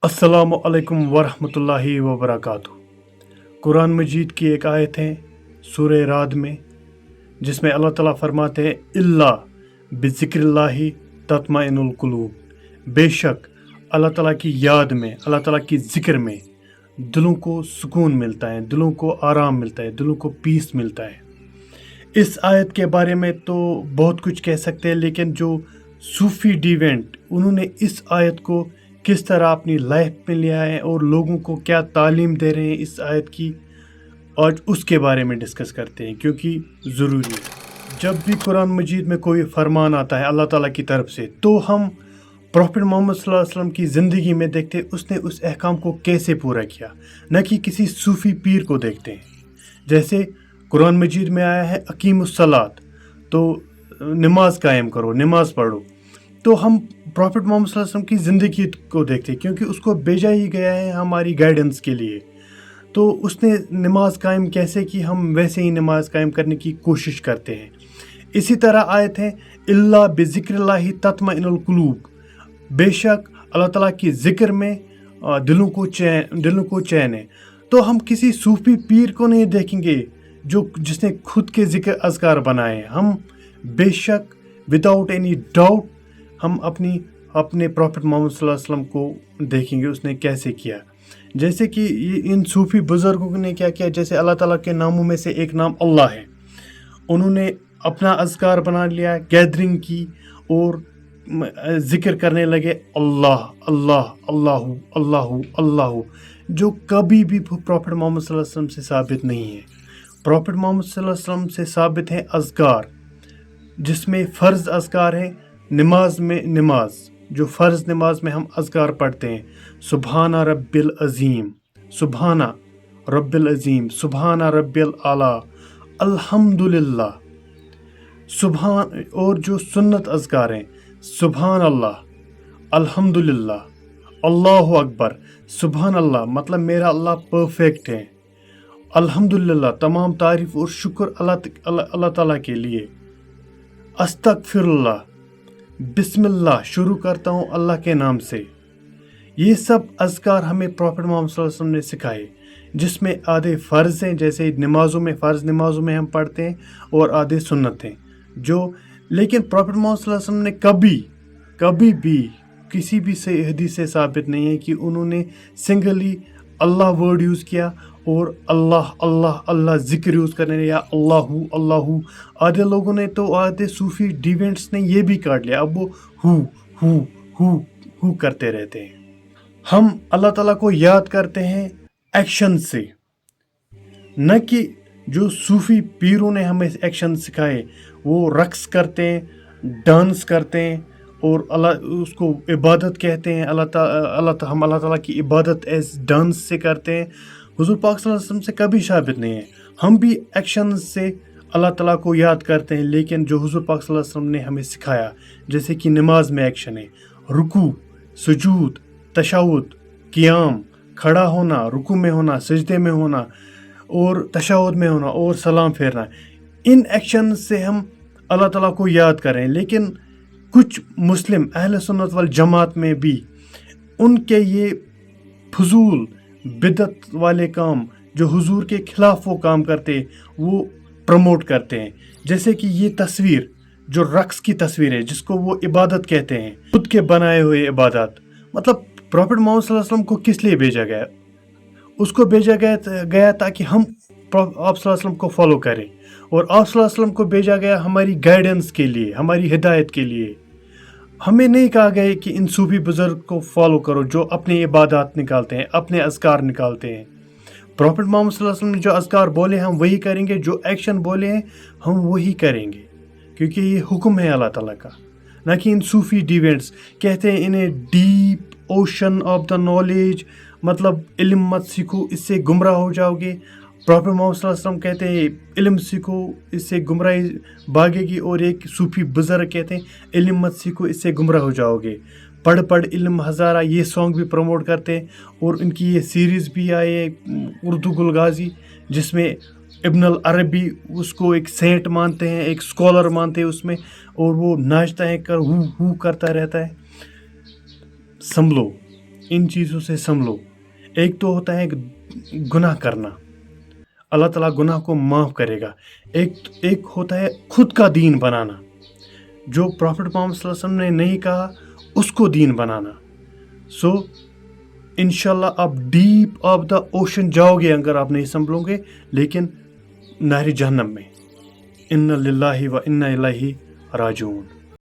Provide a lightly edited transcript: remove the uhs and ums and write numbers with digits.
अस्सलामु अलैकुम वरहमतुल्लाहि वबरकातुहू। कुरान मजीद की एक आयत है सूरह राद में, जिसमें अल्लाह ताला फरमाते हैं इल्ला बिज़िक्रिल्लाहि तत्मइनुल कुलूब। बेशक अल्लाह ताला की याद में, अल्लाह ताला की ज़िक्र में दिलों को सुकून मिलता है, दिलों को आराम मिलता है, दिलों को पीस मिलता है। इस आयत के बारे में तो बहुत कुछ कह सकते हैं, लेकिन जो सूफ़ी डिवेंट उन्होंने इस आयत को किस तरह अपनी लाइफ में लिया है और लोगों को क्या तालीम दे रहे हैं इस आयत की, आज उसके बारे में डिस्कस करते हैं, क्योंकि ज़रूरी है। जब भी कुरान मजीद में कोई फरमान आता है अल्लाह ताला की तरफ से, तो हम प्रॉफिट मोहम्मद सल्लल्लाहु अलैहि वसल्लम की ज़िंदगी में देखते उसने उस अहकाम को कैसे पूरा किया, न कि किसी सूफ़ी पीर को देखते हैं। जैसे कुरान मजीद में आया है अकीमुस्सलात, तो नमाज कायम करो, नमाज पढ़ो, तो हम प्रॉफिट मोहम्मद सल्लल्लाहु अलैहि वसल्लम की ज़िंदगी को देखते हैं, क्योंकि उसको भेजा ही गया है हमारी गाइडेंस के लिए। तो उसने नमाज कायम कैसे की, हम वैसे ही नमाज कायम करने की कोशिश करते हैं। इसी तरह आयत है इल्ला बिज़िक्रिल्लाहि तत्मइनुल कुलूब। बेशक अल्लाह ताला की ज़िक्र में दिलों को चैन है। तो हम किसी सूफ़ी पीर को नहीं देखेंगे जिसने खुद के ज़िक्र अज़कार बनाए। हम बेशक विदाउट एनी डाउट हम अपने प्रॉफिट मोहम्मद सल्लल्लाहु अलैहि वसल्लम को देखेंगे उसने कैसे किया। जैसे कि इन सूफ़ी बुज़ुर्गों ने क्या किया, जैसे अल्लाह ताला के नामों में से एक नाम अल्लाह है, उन्होंने अपना अज़कार बना लिया, गैदरिंग की और ज़िक्र करने लगे अल्लाह अल्लाह अल्लाहु अल्लाहु अल्लाहु, जो कभी भी प्रॉफिट मोहम्मद सल्लल्लाहु अलैहि वसल्लम से साबित नहीं है। प्रॉफिट मोहम्मद सल्लल्लाहु अलैहि वसल्लम से साबित है अज़कार, जिसमें फ़र्ज़ अज़कार है। नमाज जो फ़र्ज़ नमाज में हम अज़कार पढ़ते हैं, सुबहाना रब्बिल अज़ीम, सुबहाना रब्बिल अज़ीम, सुबहाना रब्बिल आला, अल्हम्दुलिल्लाह, सुबहान। और जो सुन्नत अज़कार हैं, सुबहान अल्लाह, अल्हम्दुलिल्लाह, अल्लाहु अकबर। सुबहान अल्लाह मतलब मेरा अल्लाह परफेक्ट है, अल्हम्दुलिल्लाह तमाम तारीफ़ और शुक्र अल्लाह ताला के लिए, अस्तगफिरुल्लाह, बिस्मिल्लाह शुरू करता हूँ अल्लाह के नाम से। ये सब अज़कार हमें प्रॉफिट मोहम्मद सल्लल्लाहु अलैहि वसल्लम ने सिखाए, जिसमें आधे फ़र्ज़ हैं, जैसे फ़र्ज़ नमाज़ों में हम पढ़ते हैं, और आधे सुन्नत हैं लेकिन प्रॉफिट मोहम्मद सल्लल्लाहु अलैहि वसल्लम ने कभी भी किसी भी से हदीस से साबित नहीं है कि उन्होंने सिंगली अल्लाह वर्ड यूज़ किया और अल्लाह अल्लाह अल्लाह ज़िक्र यूज़ करने, या अल्लाहु अल्लाहु। आधे लोगों ने तो, आधे सूफ़ी डिवेंट्स ने ये भी काट लिया, अब वो हु करते रहते हैं। हम अल्लाह ताला को याद करते हैं एक्शन से, न कि जो सूफ़ी पीरों ने हमें एक्शन सिखाए। वो रक्स करते हैं, डांस करते हैं और उसको इबादत कहते हैं। हम अल्लाह ताला की इबादत एज डांस से करते हैं। हुज़ूर पाक सल्लल्लाहु अलैहि वसल्लम से कभी साबित नहीं है। हम भी एक्शन से अल्लाह ताला को याद करते हैं, लेकिन जो हुज़ूर पाक सल्लल्लाहु अलैहि वसल्लम ने हमें सिखाया, जैसे कि नमाज में एक्शन है, रुकू, सुजूद, तशहुद, क़ियाम, खड़ा होना, रुकू में होना, सजदे में होना और तशहुद में होना और सलाम फेरना। इन एक्शन से हम अल्लाह ताला को याद करें। लेकिन कुछ मुस्लिम अहले सुन्नत वल जमात में भी उनके ये फजूल बिदत वाले काम, जो हुजूर के खिलाफ वो काम करते, वो प्रमोट करते हैं। जैसे कि ये तस्वीर, जो रक्स की तस्वीर है, जिसको वो इबादत कहते हैं, खुद के बनाए हुए इबादत। मतलब प्रॉफिट मोहम्मद सल्लल्लाहु अलैहि वसल्लम को किस लिए भेजा गया? उसको भेजा गया ताकि हम आप सल्लल्लाहु अलैहि वसल्लम को फॉलो करें, और आप सल्लल्लाहु अलैहि वसल्लम को भेजा गया हमारी गाइडेंस के लिए, हमारी हिदायत के लिए। हमें नहीं कहा गया कि इन सूफी बुजुर्ग को फॉलो करो जो अपने इबादत निकालते हैं, अपने अज़कार निकालते हैं। प्रॉफिट मोहम्मद सल्लल्लाहु अलैहि वसल्लम ने जो अज़कार बोले हम वही करेंगे, जो एक्शन बोले हैं हम वही करेंगे, क्योंकि ये हुक्म है अल्लाह ताला का। ना कि इन सूफी डिवेंट्स कहते हैं इन्हें deep ocean of the knowledge, मतलब इल्म मत सीखो, इससे गुमराह हो जाओगे। प्रॉफिट मोहम्मद सल्लल्लाहु अलैहि वसल्लम कहते हैं इल्म सीखो, इससे गुमराही भागेगी, और एक सूफी बुज़ुर्ग कहते हैं इल्म मत सीखो, इससे गुमराह हो जाओगे। पढ़ पढ़ इल्म हज़ारा, ये सॉन्ग भी प्रमोट करते हैं, और उनकी ये सीरीज़ भी आई है उर्दू गुलगाजी, जिसमें इब्न अल अरबी उसको एक सेंट मानते हैं, एक स्कॉलर मानते हैं उसमें, और वो नाचता है, हु करता रहता है। संभलो, ان چیزوں سے سنبھلو. ایک تو ہوتا ہے گناہ کرنا، اللہ تعالیٰ گناہ کو معاف کرے گا. ایک ہوتا ہے خود کا دین بنانا، جو پرافٹ محمد صلی اللہ علیہ وسلم نے نہیں کہا اس کو دین بنانا. سو انشاءاللہ آپ ڈیپ آف دا اوشن جاؤ گے اگر آپ نہیں سنبھلو گے، لیکن نہر جہنم میں. ان للہ و انا الیہ راجعون.